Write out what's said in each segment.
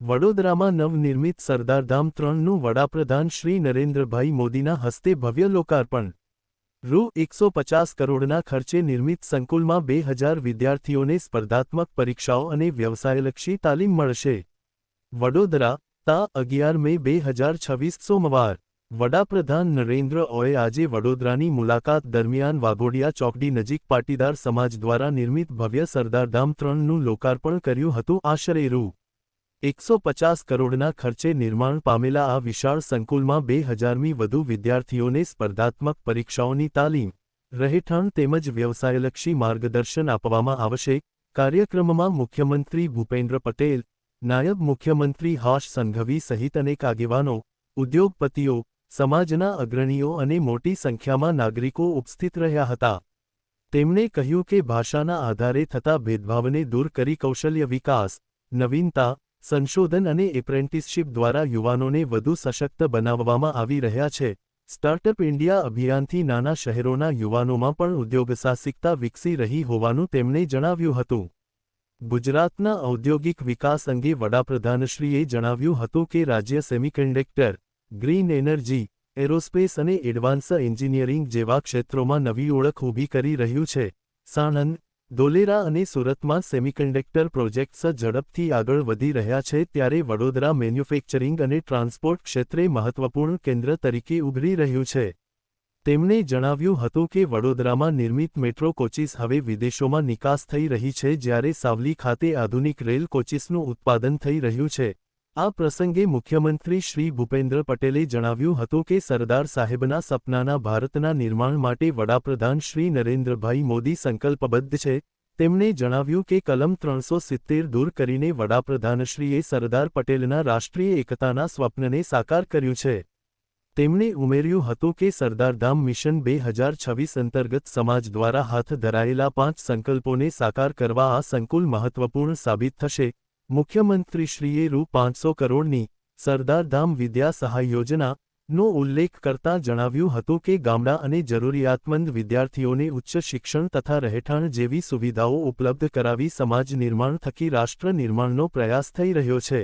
વડોદરામાં નવનિર્મિત સરદારધામ 3નું વડાપ્રધાન શ્રી નરેન્દ્રભાઈ મોદીના હસ્તે ભવ્ય લોકાર્પણ। રૂ150 કરોડના ખર્ચે નિર્મિત સંકુલમાં 2000 વિદ્યાર્થીઓને સ્પર્ધાત્મક પરીક્ષાઓ અને વ્યવસાયલક્ષી તાલીમ મળશે। વડોદરા, તા 11 મે 2026 સોમવાર। વડાપ્રધાન નરેન્દ્રએ આજે વડોદરાની મુલાકાત દરમિયાન વાઘોડિયા ચોકડી નજીક પાટીદાર સમાજ દ્વારા નિર્મિત ભવ્ય સરદારધામ 3નું લોકાર્પણ કર્યું હતું। આશરે રૂ150 કરોડના ખર્ચે નિર્માણ પામેલા આ વિશાળ સંકુલમાં 2000મી વધુ વિદ્યાર્થીઓને સ્પર્ધાત્મક પરીક્ષાઓની તાલીમ, રહેઠાણ તેમજ વ્યવસાયલક્ષી માર્ગદર્શન આપવામાં આવશે। કાર્યક્રમમાં મુખ્યમંત્રી ભૂપેન્દ્ર પટેલ, નાયબ મુખ્યમંત્રી હર્ષ સંઘવી સહિત અનેક આગેવાનો, ઉદ્યોગપતિઓ, સમાજના અગ્રણીઓ અને મોટી સંખ્યામાં નાગરિકો ઉપસ્થિત રહ્યા હતા। તેમણે કહ્યું કે ભાષાના આધારે થતા ભેદભાવને દૂર કરી કૌશલ્ય વિકાસ, નવીનતા, સંશોધન અને એપ્રેન્ટિસશીપ દ્વારા યુવાનોને વધુ સશક્ત બનાવવામાં આવી રહ્યા છે। સ્ટાર્ટઅપ ઇન્ડિયા અભિયાનથી નાના શહેરોના યુવાનોમાં પણ ઉદ્યોગસાહસિકતા વિકસી રહી હોવાનું તેમણે જણાવ્યું હતું। ગુજરાતના ઔદ્યોગિક વિકાસ અંગે વડાપ્રધાનશ્રીએ જણાવ્યું હતું કે રાજ્ય સેમિકન્ડક્ટર, ગ્રીન એનર્જી, એરોસ્પેસ અને એડવાન્સ એન્જિનિયરિંગ જેવા ક્ષેત્રોમાં નવી ઓળખ ઊભી કરી રહ્યું છે। સાણંદ, ધોલેરા અને સુરતમાં સેમિકન્ડક્ટર પ્રોજેક્ટ્સ ઝડપથી આગળ વધી રહ્યા છે ત્યારે વડોદરા મેન્યુફેક્ચરિંગ અને ટ્રાન્સપોર્ટ ક્ષેત્રે મહત્વપૂર્ણ કેન્દ્ર તરીકે ઉભરી રહ્યું છે। તેમણે જણાવ્યું હતું કે વડોદરામાં નિર્મિત મેટ્રો કોચિસ હવે વિદેશોમાં નિકાસ થઈ રહી છે જ્યારે સાવલી ખાતે આધુનિક રેલ કોચિસનું ઉત્પાદન થઈ રહ્યું છે। આ પ્રસંગે મુખ્યમંત્રી શ્રી ભૂપેન્દ્ર પટેલે જણાવ્યું હતું કે સરદાર સાહેબના સપનાના ભારતના નિર્માણ માટે વડાપ્રધાન શ્રી નરેન્દ્રભાઈ મોદી સંકલ્પબદ્ધ છે। તેમણે જણાવ્યું કે કલમ 370 દૂર કરીને વડાપ્રધાનશ્રીએ સરદાર પટેલના રાષ્ટ્રીય એકતાના સ્વપ્નને સાકાર કર્યું છે। તેમણે ઉમેર્યું હતું કે સરદારધામ મિશન 2026 અંતર્ગત સમાજ દ્વારા હાથ ધરાયેલા 5 સંકલ્પોને સાકાર કરવા આ સંકુલ મહત્વપૂર્ણ સાબિત થશે। મુખ્યમંત્રીશ્રીએ રૂ500 કરોડની સરદારધામ વિદ્યા સહાય યોજના નો ઉલ્લેખ કરતા જણાવ્યું હતું કે ગામડા અને જરૂરિયાતમંદ વિદ્યાર્થીઓને ઉચ્ચ શિક્ષણ તથા રહેઠાણ જેવી સુવિધાઓ ઉપલબ્ધ કરાવી સમાજ નિર્માણ થકી રાષ્ટ્ર નિર્માણનો પ્રયાસ થઈ રહ્યો છે।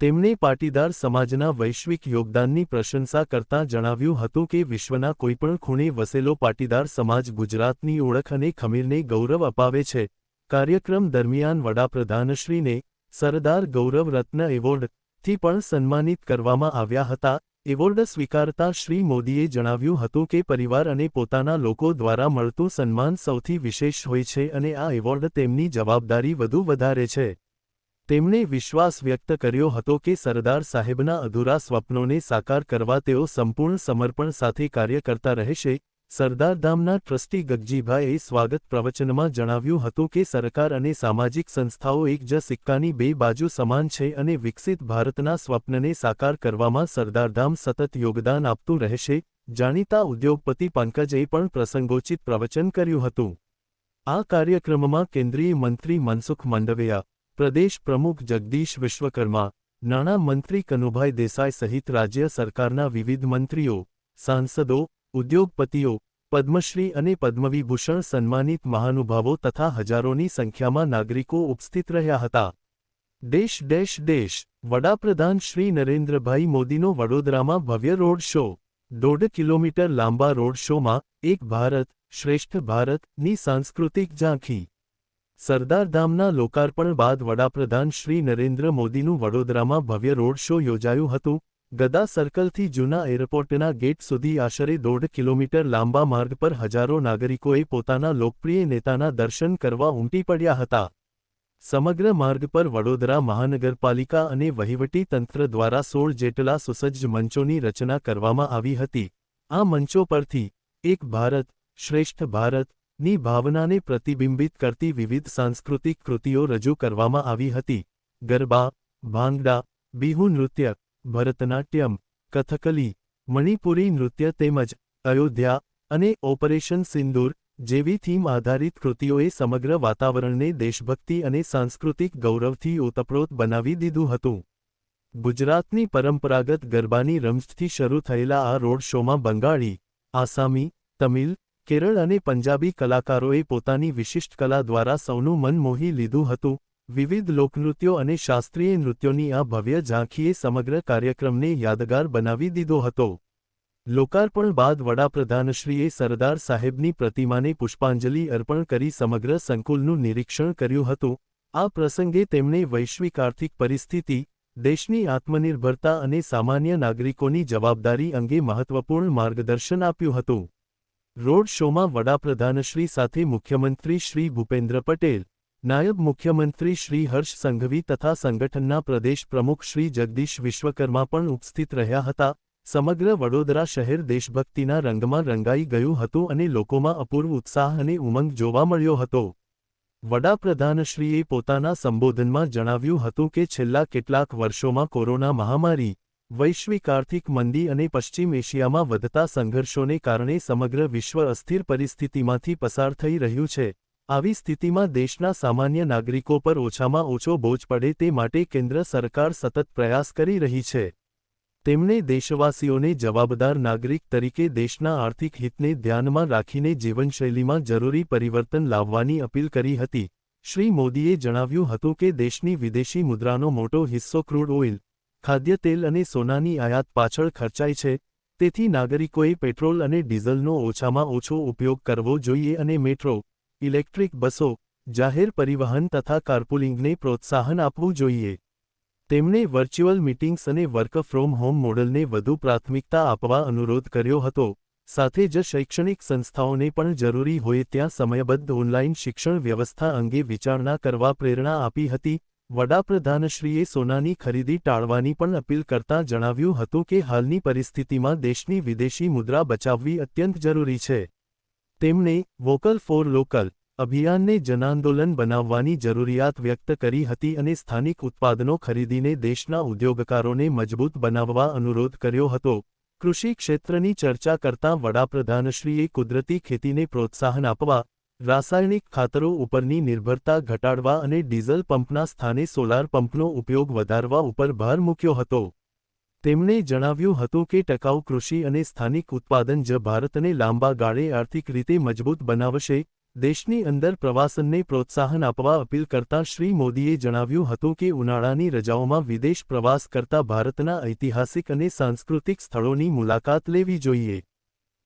તેમણે પાટીદાર સમાજના વૈશ્વિક યોગદાનની પ્રશંસા કરતા જણાવ્યું હતું કે વિશ્વના કોઈપણ ખૂણે વસેલો પાટીદાર સમાજ ગુજરાતની ઓળખ અને ખમીરને ગૌરવ અપાવે છે। કાર્યક્રમ દરમિયાન વડાપ્રધાનશ્રીને સરદાર ગૌરવ રત્ન એવોર્ડથી પણ સન્માનિત કરવામાં આવ્યા હતા। એવોર્ડ સ્વીકારતા શ્રી મોદીએ જણાવ્યું હતું કે પરિવાર અને પોતાના લોકો દ્વારા મળતું સન્માન સૌથી વિશેષ હોય છે અને આ એવોર્ડ તેમની જવાબદારી વધુ વધારે છે। તેમણે વિશ્વાસ વ્યક્ત કર્યો હતો કે સરદાર સાહેબના અધૂરા સ્વપ્નોને સાકાર કરવા તેઓ સંપૂર્ણ સમર્પણ સાથે કાર્ય કરતા રહેશે। સરદારધામના ટ્રસ્ટી ગગજીભાઈએ સ્વાગત પ્રવચનમાં જણાવ્યું હતું કે સરકાર અને સામાજિક સંસ્થાઓ એક જ સિક્કાની બે બાજુ સમાન છે અને વિકસિત ભારતના સ્વપ્નને સાકાર કરવામાં સરદારધામ સતત યોગદાન આપતું રહેશે। જાણીતા ઉદ્યોગપતિ પંકજએ પણ પ્રસંગોચિત પ્રવચન કર્યું હતું। આ કાર્યક્રમમાં કેન્દ્રીય મંત્રી મનસુખ માંડવિયા, પ્રદેશ પ્રમુખ જગદીશ વિશ્વકર્મા, નાણાં મંત્રી કનુભાઈ દેસાઈ સહિત રાજ્ય સરકારના વિવિધ મંત્રીઓ, સાંસદો, ઉદ્યોગપતિઓ, પદ્મશ્રી અને પદ્મવિભૂષણ સન્માનિત મહાનુભાવો તથા હજારોની સંખ્યામાં નાગરિકો ઉપસ્થિત રહ્યા હતા। દેશ વડાપ્રધાન શ્રી નરેન્દ્રભાઈ મોદીનો વડોદરામાં ભવ્ય રોડ શો। 1.5 કિલોમીટર લાંબા રોડ શોમાં એક ભારત શ્રેષ્ઠ ભારતની સાંસ્કૃતિક ઝાંખી। સરદારધામના લોકાર્પણ બાદ વડાપ્રધાન શ્રી નરેન્દ્ર મોદીનું વડોદરામાં ભવ્ય રોડ શો યોજાયું હતું। ગદા સર્કલથી જૂના એરપોર્ટના ગેટ સુધી આશરે 1.5 કિલોમીટર લાંબા માર્ગ પર હજારો નાગરિકોએ પોતાના લોકપ્રિય નેતાના દર્શન કરવા ઉમટી પડ્યા હતા। સમગ્ર માર્ગ પર વડોદરા મહાનગરપાલિકા અને વહીવટી તંત્ર દ્વારા 16 જેટલા સુસજ્જ મંચોની રચના કરવામાં આવી હતી। આ મંચો પરથી એક ભારત શ્રેષ્ઠ ભારતની ભાવનાને પ્રતિબિંબિત કરતી વિવિધ સાંસ્કૃતિક કૃતિઓ રજૂ કરવામાં આવી હતી। ગરબા, ભાંગડા, બિહુ નૃત્ય, ભરતનાટ્યમ, કથકલી, મણિપુરી નૃત્ય તેમજ અયોધ્યા અને ઓપરેશન સિંદૂર જેવી થીમ આધારિત કૃતિઓએ સમગ્ર વાતાવરણને દેશભક્તિ અને સાંસ્કૃતિક ગૌરવથી ઓતપ્રોત બનાવી દીધું હતું। ગુજરાતની પરંપરાગત ગરબાની રમઝથી શરૂ થયેલા આ રોડ શોમાં બંગાળી, આસામી, તમિલ, કેરળ અને પંજાબી કલાકારોએ પોતાની વિશિષ્ટ કલા દ્વારા સૌનું મન મોહી લીધું હતું। વિવિધ લોકનૃત્યો અને શાસ્ત્રીય નૃત્યોની આ ભવ્ય ઝાંખીએ સમગ્ર કાર્યક્રમને યાદગાર બનાવી દીધો હતો. લોકાર્પણ બાદ વડાપ્રધાનશ્રીએ સરદાર સાહેબની પ્રતિમાને પુષ્પાંજલિ અર્પણ કરી સમગ્ર સંકુલનું નિરીક્ષણ કર્યું હતું. આ પ્રસંગે તેમણે વૈશ્વિક આર્થિક પરિસ્થિતિ, દેશની આત્મનિર્ભરતા અને સામાન્ય નાગરિકોની જવાબદારી અંગે મહત્વપૂર્ણ માર્ગદર્શન આપ્યું હતું. રોડ શોમાં વડાપ્રધાનશ્રી સાથે મુખ્યમંત્રી શ્રી ભૂપેન્દ્ર પટેલ, નાયબ મુખ્યમંત્રી શ્રી હર્ષ સંઘવી તથા સંગઠનના પ્રદેશ પ્રમુખ શ્રી જગદીશ વિશ્વકર્મા પણ ઉપસ્થિત રહ્યા હતા. સમગ્ર વડોદરા શહેર દેશભક્તિના રંગમાં રંગાઈ ગયું હતું અને લોકોમાં અપૂર્વ ઉત્સાહ અને ઉમંગ જોવા મળ્યો હતો. વડાપ્રધાનશ્રીએ પોતાના સંબોધનમાં જણાવ્યું હતું કે છેલ્લા કેટલાક વર્ષોમાં કોરોના મહામારી, વૈશ્વિક આર્થિક મંદી અને પશ્ચિમ એશિયામાં વધતા સંઘર્ષોને કારણે સમગ્ર વિશ્વ અસ્થિર પરિસ્થિતિમાંથી પસાર થઈ રહ્યું છે. આવી સ્થિતિમાં દેશના સામાન્ય નાગરિકો પર ઓછામાં ઓછો બોજ પડે તે માટે કેન્દ્ર સરકાર સતત પ્રયાસ કરી રહી છે. તેમણે દેશવાસીઓને જવાબદાર નાગરિક તરીકે દેશના આર્થિક હિતને ધ્યાનમાં રાખીને જીવનશૈલીમાં જરૂરી પરિવર્તન લાવવાની અપીલ કરી હતી. શ્રી મોદીએ જણાવ્યું હતું કે દેશની વિદેશી મુદ્રાનો મોટો હિસ્સો ક્રૂડ ઓઇલ, ખાદ્યતેલ અને સોનાની આયાત પાછળ ખર્ચાય છે. તેથી નાગરિકોએ પેટ્રોલ અને ડીઝલનો ઓછામાં ઓછો ઉપયોગ કરવો જોઈએ અને મેટ્રો, ઇલેક્ટ્રિક બસો, જાહેર પરિવહન તથા કાર્પુલિંગને પ્રોત્સાહન આપવું જોઈએ. તેમણે વર્ચ્યુઅલ મીટિંગ્સ અને વર્ક ફ્રોમ હોમ મોડલને વધુ પ્રાથમિકતા આપવા અનુરોધ કર્યો હતો. સાથે જ શૈક્ષણિક સંસ્થાઓને પણ જરૂરી હોય ત્યાં સમયબદ્ધ ઓનલાઇન શિક્ષણ વ્યવસ્થા અંગે વિચારણા કરવા પ્રેરણા આપી હતી. વડાપ્રધાનશ્રીએ સોનાની ખરીદી ટાળવાની પણ અપીલ કરતા જણાવ્યું હતું કે હાલની પરિસ્થિતિમાં દેશની વિદેશી મુદ્રા બચાવવી અત્યંત જરૂરી છે. તેમણે વોકલ ફોર લોકલ અભિયાનને જનાંદોલન બનાવવાની જરૂરિયાત વ્યક્ત કરી હતી અને સ્થાનિક ઉત્પાદનો ખરીદીને દેશના ઉદ્યોગકારોને મજબૂત બનાવવા અનુરોધ કર્યો હતો. કૃષિ ક્ષેત્રની ચર્ચા કરતાં વડાપ્રધાનશ્રીએ કુદરતી ખેતીને પ્રોત્સાહન આપવા, રાસાયણિક ખાતરો ઉપરની નિર્ભરતા ઘટાડવા અને ડીઝલ પંપના સ્થાને સોલાર પંપનો ઉપયોગ વધારવા ઉપર ભાર મૂક્યો હતો. તેમણે જણાવ્યું હતું કે ટકાઉ કૃષિ અને સ્થાનિક ઉત્પાદન જ ભારતને લાંબા ગાળે આર્થિક રીતે મજબૂત બનાવશે. દેશની અંદર પ્રવાસનને પ્રોત્સાહન આપવા અપીલ કરતા શ્રી મોદીએ જણાવ્યું હતું કે ઉનાળાની રજાઓમાં વિદેશ પ્રવાસ કરતા ભારતના ઐતિહાસિક અને સાંસ્કૃતિક સ્થળોની મુલાકાત લેવી જોઈએ.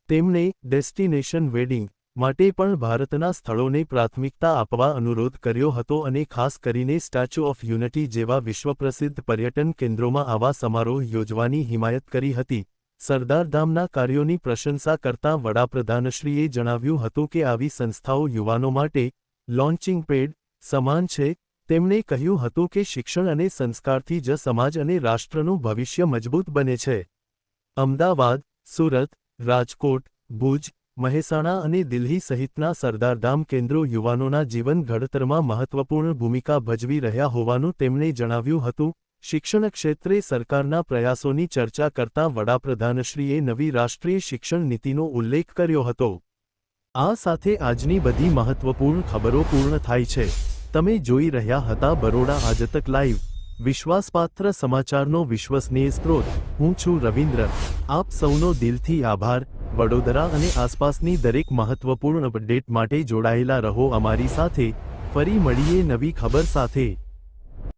તેમણે ડેસ્ટિનેશન વેડિંગ માટે પણ ભારતના સ્થળોને પ્રાથમિકતા આપવા અનુરોધ કર્યો હતો અને ખાસ કરીને સ્ટેચ્યુ ઓફ યુનિટી જેવા વિશ્વપ્રસિદ્ધ પર્યટન કેન્દ્રોમાં આવા સમારોહ યોજવાની હિમાયત કરી હતી. સરદારધામના કાર્યોની પ્રશંસા કરતાં વડાપ્રધાનશ્રીએ જણાવ્યું હતું કે આવી સંસ્થાઓ યુવાનો માટે લોન્ચિંગ પેડ સમાન છે. તેમણે કહ્યું હતું કે શિક્ષણ અને સંસ્કારથી જ સમાજ અને રાષ્ટ્રનું ભવિષ્ય મજબૂત બને છે. અમદાવાદ, સુરત, રાજકોટ, ભુજ, મહેસાણા અને દિલ્હી સહિતના સરદારધામ કેન્દ્રો યુવાનોના જીવન ઘડતરમાં મહત્વપૂર્ણ ભૂમિકા ભજવી રહ્યા હોવાનું તેમણે જણાવ્યું હતું. શિક્ષણ ક્ષેત્રે સરકારના પ્રયાસોની ચર્ચા કરતાં વડાપ્રધાનશ્રીએ નવી રાષ્ટ્રીય શિક્ષણ નીતિનો ઉલ્લેખ કર્યો હતો. આ સાથે આજની બધી મહત્વપૂર્ણ ખબરો પૂર્ણ થાય છે. તમે જોઈ રહ્યા હતા બરોડા આજતક લાઈવ. વિશ્વાસપાત્ર સમાચારનો વિશ્વસનીય સ્ત્રોત. હું છું રવિન્દ્ર. આપ સૌનો દિલથી આભાર. વડોદરા અને આસપાસની દરેક મહત્વપૂર્ણ અપડેટ માટે જોડાયેલા રહો અમારી સાથે. ફરી મળીએ નવી ખબર સાથે.